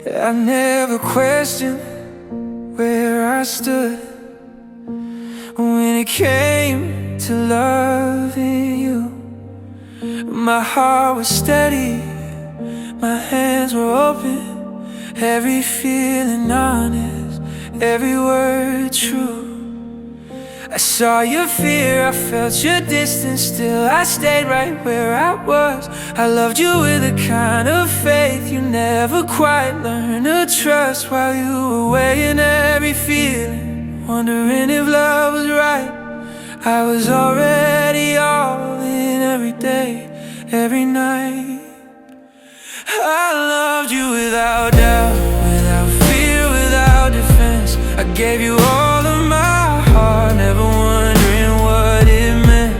I never questioned where I stood when it came to loving you. My heart was steady, my hands were open, every feeling honest, every word true. I saw your fear, I felt your distance, still I stayed right where I was. I loved you with a kind of faith you never quite learned to trust, while you were weighing every feeling, wondering if love was right. I was already all in every day, every night. I loved you without doubt, without fear, without defense. I gave you all of my heart, never wondering what it meant.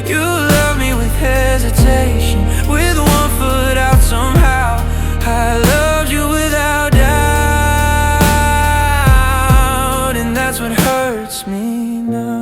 You loved me with hesitation, with one foot out somehow. I loved you without doubt, and that's what hurts me now.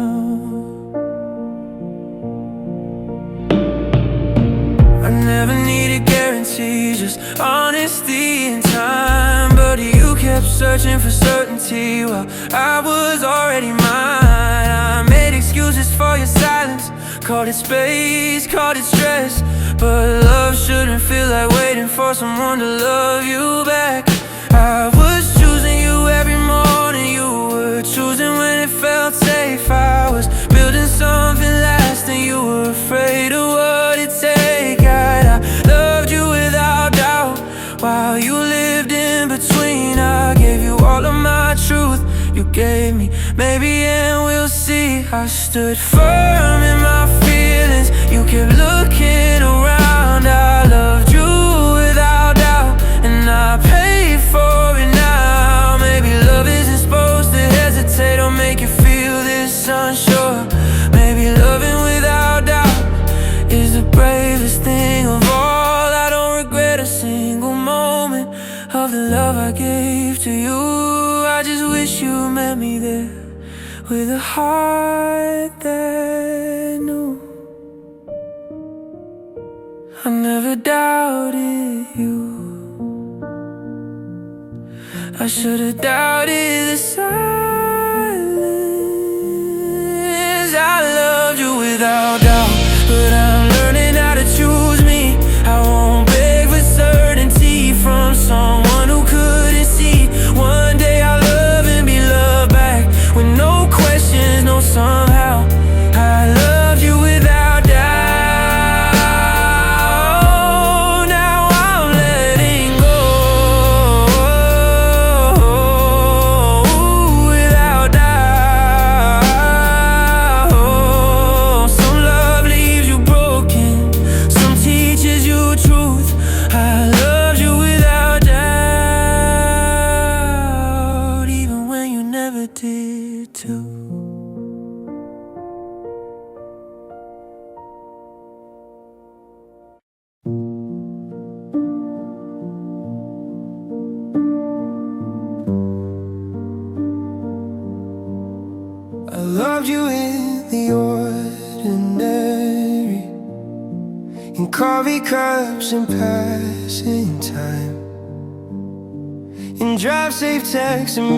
I never needed guarantees, just honesty and time, but you kept searching for certainty while I was already mine. I made excuses for your silence, called it space, called it stress, but love shouldn't feel like waiting for someone to love you back. I was choosing you every morning, you were choosing when it felt safe. I was building something lasting, you were afraid of what it'd take. I loved you without doubt, while you lived in between. I gave you all of my truth, you gave me maybe and we'll see. I stood firm in my feelings, you kept looking around. I loved you without doubt, and I paid for it now. Maybe love isn't supposed to hesitate or make you feel this unsure. Maybe loving without doubt is the bravest thing of all. I don't regret a single moment of the love I gave to you. I just wish you met me there with a heart that knew. I never doubted you, I should've doubted the silence. I loved you without doubt, but I'm learning how to choose me. I won't beg for certainty from someone who couldn't see. One day I'll love and be loved back, with no questions, no somehow. I loved you without doubt, now I'm letting go. Without doubt, some love leaves you broken, some teaches you truth. I loved you without doubt, even when you never did too. I loved you in the ordinary, in coffee cups and passing time, in drive-safe texts and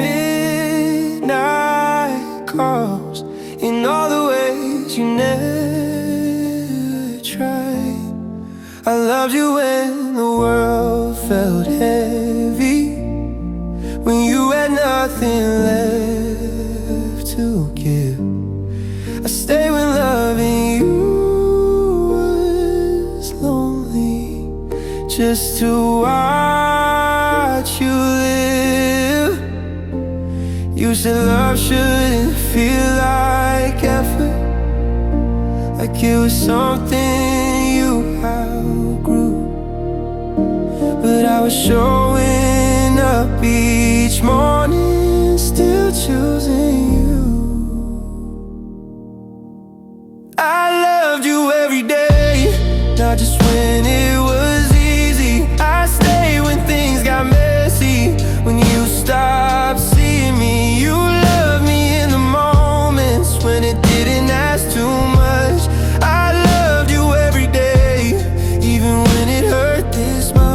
midnight calls, in all the ways you never tried. I loved you when the world felt heavy, when you had nothing left to give. I stayed when loving you was lonely, just to watch you live. You said love shouldn't feel like effort, like it was something you outgrew. But I was showing up each morning, still choosing you. I loved you every day, not just when it was easy. I stayed when things got messy, when you stopped seeing me. You loved me in the moments when it didn't ask too much. I loved you every day, even when it hurt this much.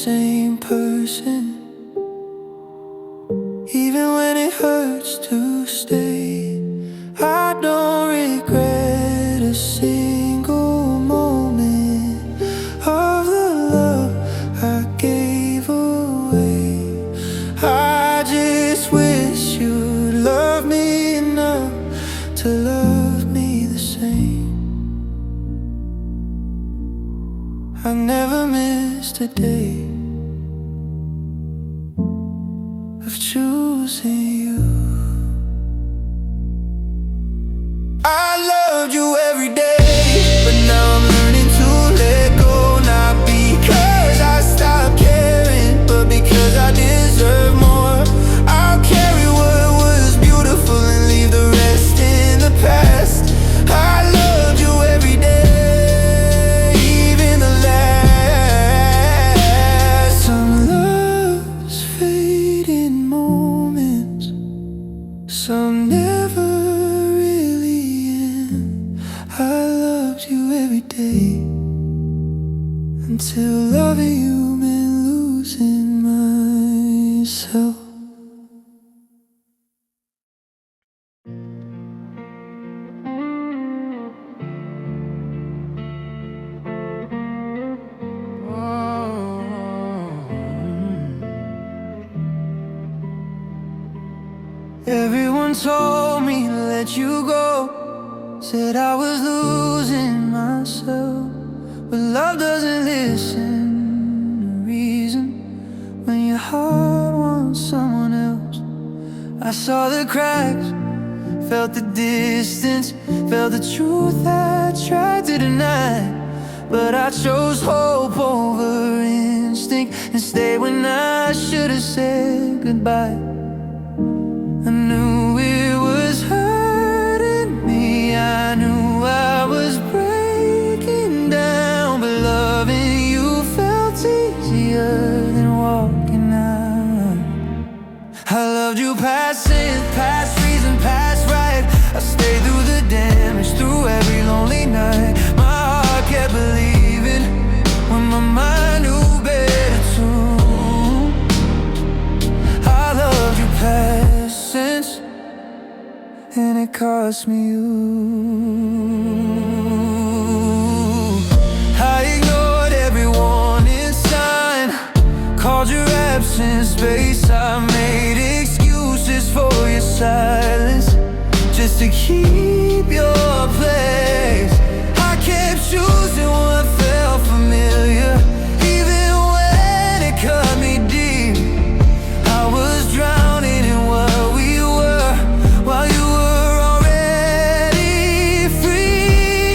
same person, even when it hurts to stay. I don't regret a single moment of the love I gave away. I just wish you'd love me enough to love me the same. I never missed a day of choosing you. I loved you every day, but now I'm learning to let go. Not because I stopped caring, but because I deserve more. I'll carry what was beautiful and leave the rest in the past. I loved you every day, even the last. Some loves fade in moments, some never. I loved you every day, until loving you meant losing myself. Everyone told me to let you go, said I was losing myself. But love doesn't listen to reason when your heart wants someone else. I saw the cracks, felt the distance, felt the truth I tried to deny. But I chose hope over instinct and stayed when I should have said goodbye. I knew it was hurting me, I knew I was breaking down, but loving you felt easier than walking out. I loved you past sin, past reason, past right. I stayed through the damage, through every lonely night. My heart kept believing when my mind knew better too. I loved you past since, and it cost me you. I ignored every warning sign, called your absence space. I made excuses for your silence, just to keep your place. I kept choosing what felt familiar, even when it cut me deep. I was drowning in what we were, while you were already free.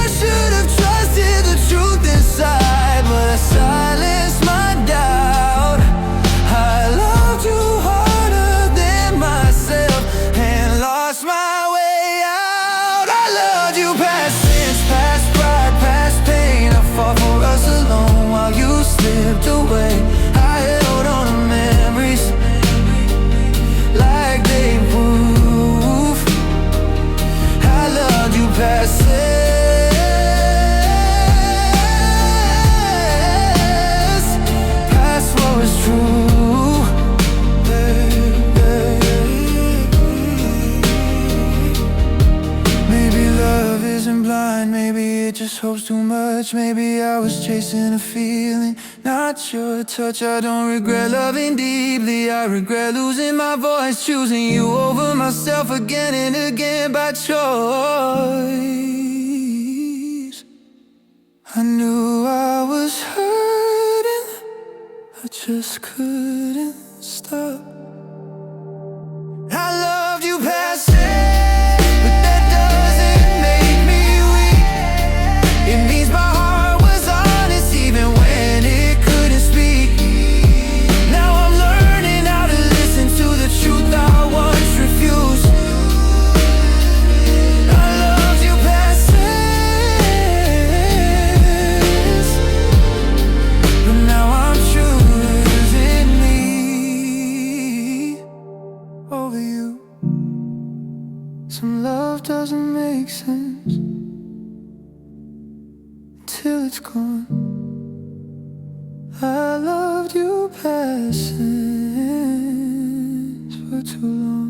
I should have trusted the truth inside, but I silenced my doubt. I loved you harder than myself and lost my way out. I loved you past sins, past pride, past pain. I fought for us alone while you slipped away. I held on to memories like they proof. I loved you past this, past what was true. Maybe love isn't blind, maybe it just hopes too much. Maybe I was chasing a feeling, not your touch. I don't regret loving deeply, I regret losing my voice, choosing you over myself again and again by choice. I knew I was hurting, I just couldn't stop. I loved you past it, but that doesn't make me weak. It means my heart was honest even when it couldn't speak. Now I'm learning how to listen to the truth I once refused. I loved you past this, but now I'm choosing me. lessons for too long.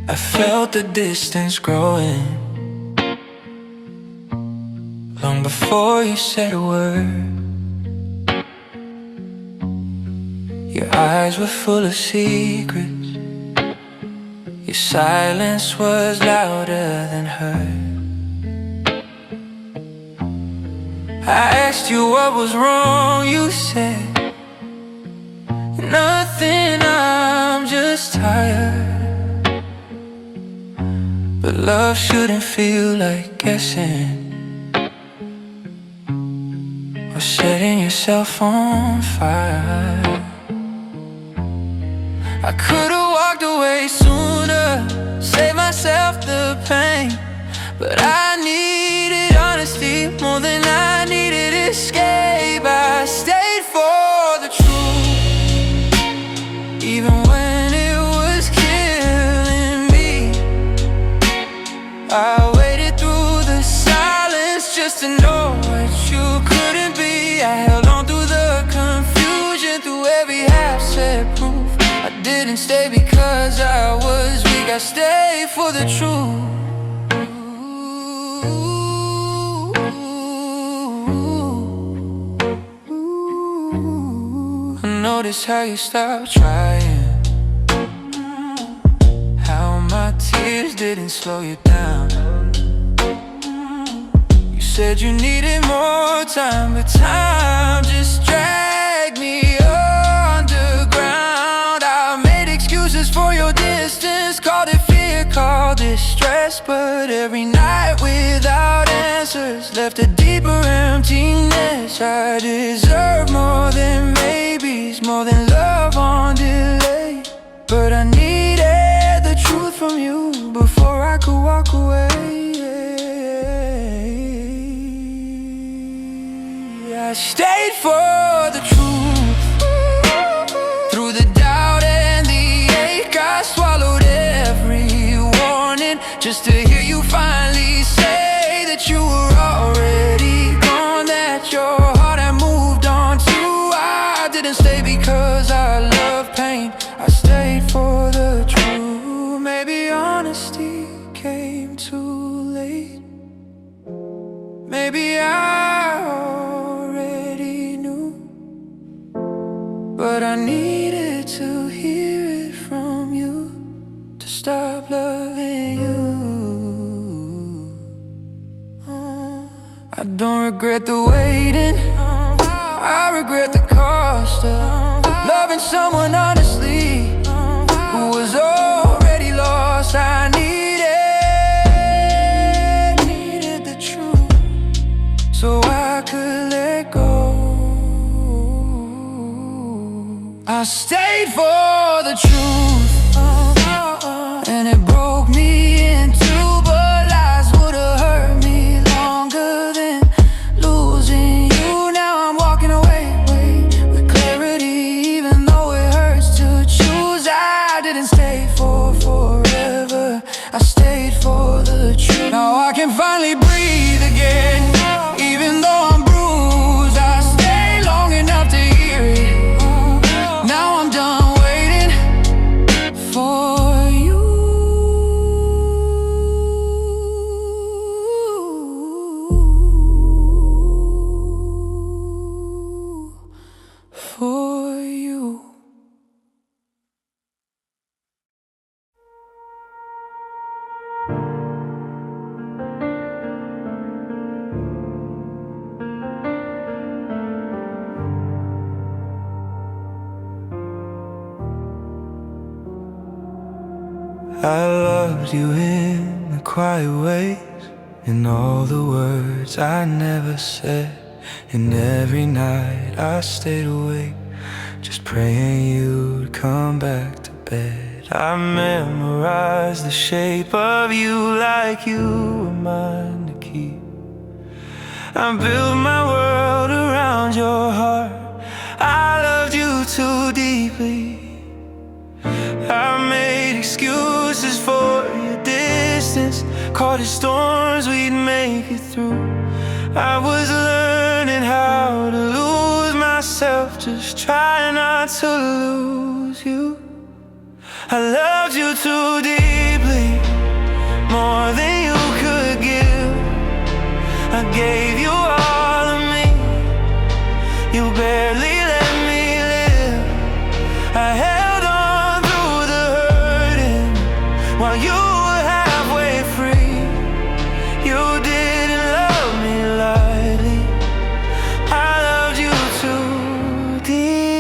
I felt the distance growing long before you said a word. Your eyes were full of secrets. Your silence was louder than hers. I asked you what was wrong. You said nothing, I'm just tired. But love shouldn't feel like guessing or setting yourself on fire. I could've walked away sooner, saved myself the pain, but I needed honesty more than I needed escape. I stayed for the truth, even when it was killing me. I waited through the silence just to know what you couldn't be. I held on through the confusion, through every half-said proof. I didn't stay because I was weak, I stayed for the truth. I noticed how you stopped trying, how my tears didn't slow you down. You said you needed more time, but time just dragged me underground. I made excuses for your distance, called it fear, called it stress. But every night without answers left a deeper emptiness. I deserve more than maybes, more than love on delay. But I needed the truth from you before I could walk away. I stayed for the truth, through the doubt and the ache. I swallowed every warning just to hear you finally say that you were already gone, that your heart had moved on too. I didn't stay because I love pain, I stayed for the truth. Maybe honesty came too late. Maybe I already knew, but I needed to hear it from you to stop loving you. I don't regret the waiting, I regret the cost of loving someone honestly who was already lost. I needed the truth so I could let go. I stayed for the truth, and it broke me in two, but lies would've hurt me longer than losing you. Now I'm walking away with clarity, even though it hurts to choose. I didn't stay for forever, I stayed for the truth. Now I can finally breathe again, even though I'm bruised. I stayed long enough to hear it. Now I'm done waiting for you. For you. I loved you in the quiet ways, in all the words I never said. And every night I stayed awake, just praying you'd come back to bed. I memorized the shape of you like you were mine to keep. I built my world around your heart. I loved you too deeply. I made excuses for your distance, caught in storms we'd make it through. I was learning how to lose myself, just trying not to lose you. I loved you too deeply, more than you could give. I gave you all of me, you barely let me live. I held on through the hurting while you were halfway free. You didn't love me lightly. I loved you too deeply.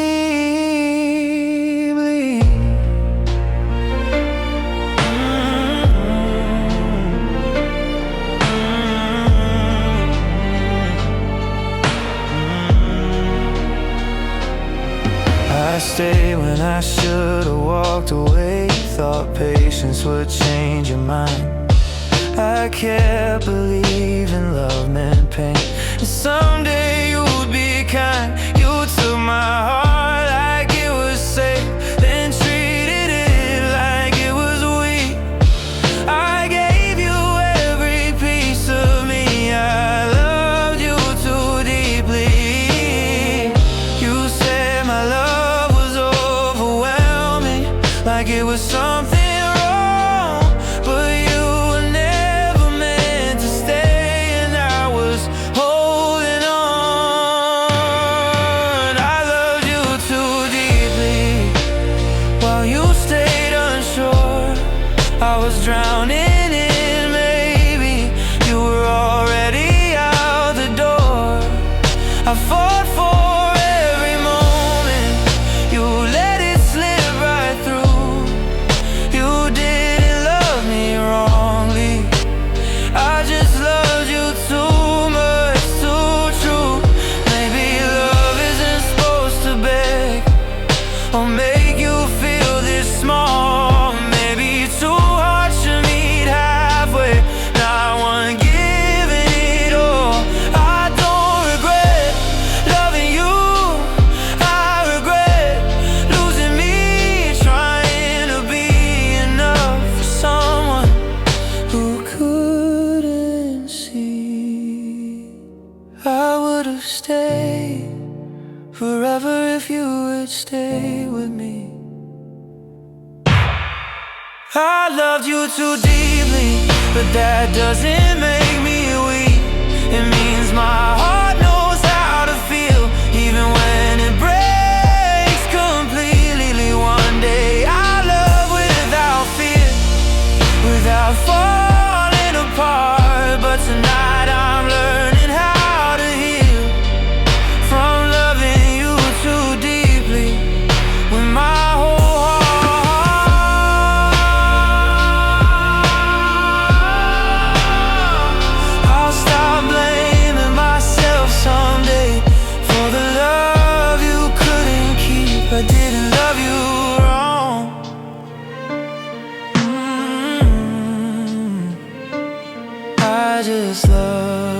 I stayed when I should've walked away. Thought patience would change your mind. I kept believing love meant pain, and someday you'd be kind. You took my heart like it was safe, then treated it like it was weak. I gave you every piece of me. I loved you too deeply. You said my love was overwhelming, like it was something wrong, but you were never meant to stay, and I was holding on. I loved you too deeply while you stayed unsure. I was drowning in maybe, you were already out the door. I fought for every moment, you let it slip right through. You didn't love me wrongly, I just loved you too much, too true. Maybe love isn't supposed to beg or make you feel this small. Maybe two hearts should meet halfway, not one giving it all. I don't regret loving you, I regret losing me, trying to be enough for someone who couldn't see. I would've stayed forever if you would stay with me. I loved you too deeply, but that doesn't make me weak. It means my heart knows how to feel, even when it breaks completely. One day I love without fear, without falling apart. But tonight I'm learning how to heal from loving you too deeply with my whole heart. I'll stop blaming myself someday for the love you couldn't keep. I didn't love you wrong. I just love